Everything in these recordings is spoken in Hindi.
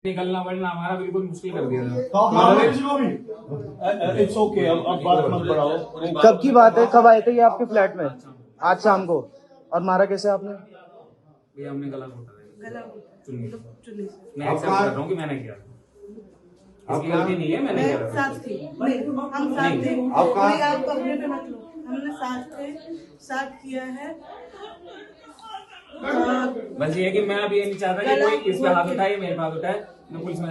निकलना वरना हमारा बिल्कुल मुश्किल कर दिया था। तो आप इट्स ओके, अब बात मत बढ़ाओ। कब की बात है, कब आए थे ये आपके फ्लैट में? आज शाम को। और मारा कैसे आपने? भैया हमने गला घोटा था, गला चुन्नी से। चुन्नी से। मैं एक्सेप्ट कर रहा हूँ कि मैंने किया, इसकी गलती नहीं है, मैंने किया। साथ थी, हम साथ थे। आप अपने पे मत लो, हमने साथ थे, साथ किया है। बस ये है कि मैं अभी ये नहीं चाहता कि कोई इस पे हाथ उठाए, मेरे पे हाथ उठाए, मैं पुलिस में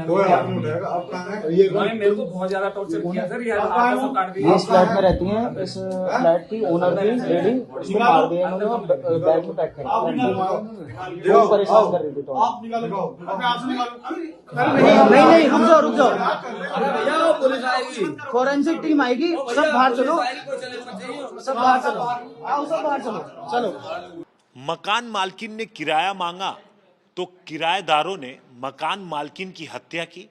मेरे को बहुत ज्यादा टॉर्चर किया सर। यार आपका सब काट दिया। इस फ्लैट में रहती हैं, इस फ्लैट की ओनर थी लेडी, उसको मार दिया इन्होंने और बैग में पैक कर दिया। वो परेशान कर रही थी। तो आप निकालो, नहीं, रुक जाओ। अरे भैया पुलिस आएगी, फोरेंसिक टीम आएगी, सब बाहर चलो, सब बाहर चलो, आओ सब बाहर चलो। मकान मालकिन ने किराया मांगा तो किराएदारों ने मकान मालकिन की हत्या की,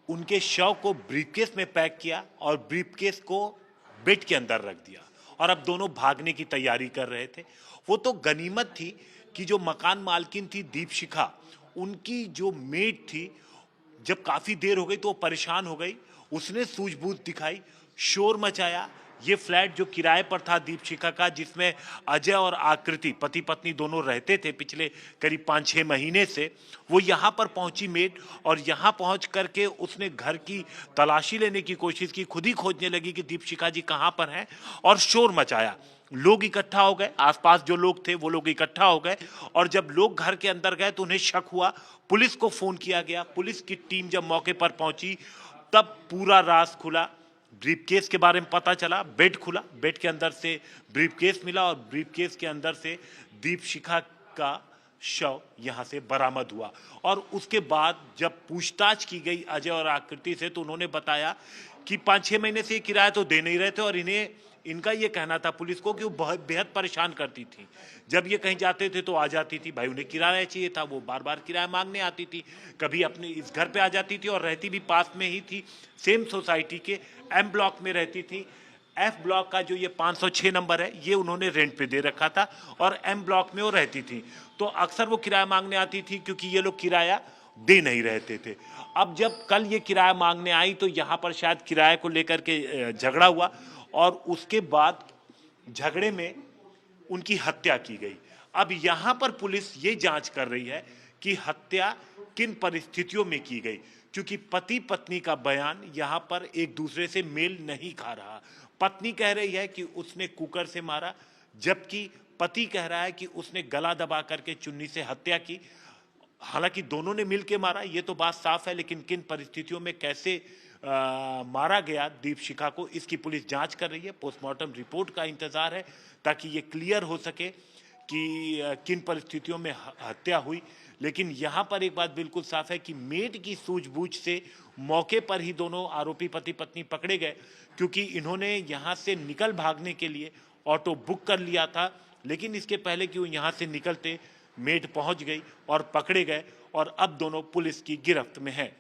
उनके शव को ब्रीफकेस में पैक किया और ब्रीफकेस को बेड के अंदर रख दिया और अब दोनों भागने की तैयारी कर रहे थे। वो तो गनीमत थी कि जो मकान मालकिन थी दीपशिखा, उनकी जो मेड थी, जब काफी देर हो गई तो वो परेशान हो गई, उसने सूझबूझ दिखाई, शोर मचाया। ये फ्लैट जो किराए पर था दीपशिखा का, जिसमें अजय और आकृति पति पत्नी दोनों रहते थे पिछले करीब 5-6 महीने से, वो यहाँ पर पहुंची मेड और यहाँ पहुंच करके उसने घर की तलाशी लेने की कोशिश की, खुद ही खोजने लगी कि दीपशिखा जी कहाँ पर हैं और शोर मचाया। लोग इकट्ठा हो गए, आसपास जो लोग थे वो लोग इकट्ठा हो गए और जब लोग घर के अंदर गए तो उन्हें शक हुआ, पुलिस को फोन किया गया। पुलिस की टीम जब मौके पर पहुंची तब पूरा राज खुला, ब्रीफकेस के बारे में पता चला, बेड खुला, बेड के अंदर से ब्रीफकेस मिला और ब्रीफकेस के अंदर से दीपशिखा का शव यहां से बरामद हुआ। और उसके बाद जब पूछताछ की गई अजय और आकृति से तो उन्होंने बताया कि 5-6 महीने से ये किराया तो दे नहीं रहे थे और इनका ये कहना था पुलिस को कि वो बहुत बेहद परेशान करती थी। जब ये कहीं जाते थे तो आ जाती थी, भाई उन्हें किराया चाहिए था, वो बार बार किराया मांगने आती थी, कभी अपने इस घर पे आ जाती थी और रहती भी पास में ही थी, सेम सोसाइटी के एम ब्लॉक में रहती थी। एफ ब्लॉक का जो ये 506 नंबर है ये उन्होंने रेंट पे दे रखा था और एम ब्लॉक में वो रहती थी, तो अक्सर वो किराया मांगने आती थी क्योंकि ये लोग किराया दे नहीं रहते थे। अब जब कल ये किराया मांगने आई तो यहाँ पर शायद किराए को लेकर के झगड़ा हुआ और उसके बाद झगड़े में उनकी हत्या की गई। अब यहाँ पर पुलिस ये जांच कर रही है कि हत्या किन परिस्थितियों में की गई, क्योंकि पति पत्नी का बयान यहाँ पर एक दूसरे से मेल नहीं खा रहा। पत्नी कह रही है कि उसने कुकर से मारा, जबकि पति कह रहा है कि उसने गला दबा करके चुन्नी से हत्या की। हालांकि दोनों ने मिलकर मारा ये तो बात साफ है, लेकिन किन परिस्थितियों में कैसे मारा गया दीपशिखा को, इसकी पुलिस जांच कर रही है। पोस्टमार्टम रिपोर्ट का इंतजार है ताकि ये क्लियर हो सके कि किन परिस्थितियों में हत्या हुई। लेकिन यहाँ पर एक बात बिल्कुल साफ है कि मेड की सूझबूझ से मौके पर ही दोनों आरोपी पति पत्नी पकड़े गए, क्योंकि इन्होंने यहाँ से निकल भागने के लिए ऑटो बुक कर लिया था, लेकिन इसके पहले कि वो यहाँ से निकलते मेड पहुँच गई और पकड़े गए और अब दोनों पुलिस की गिरफ्त में है।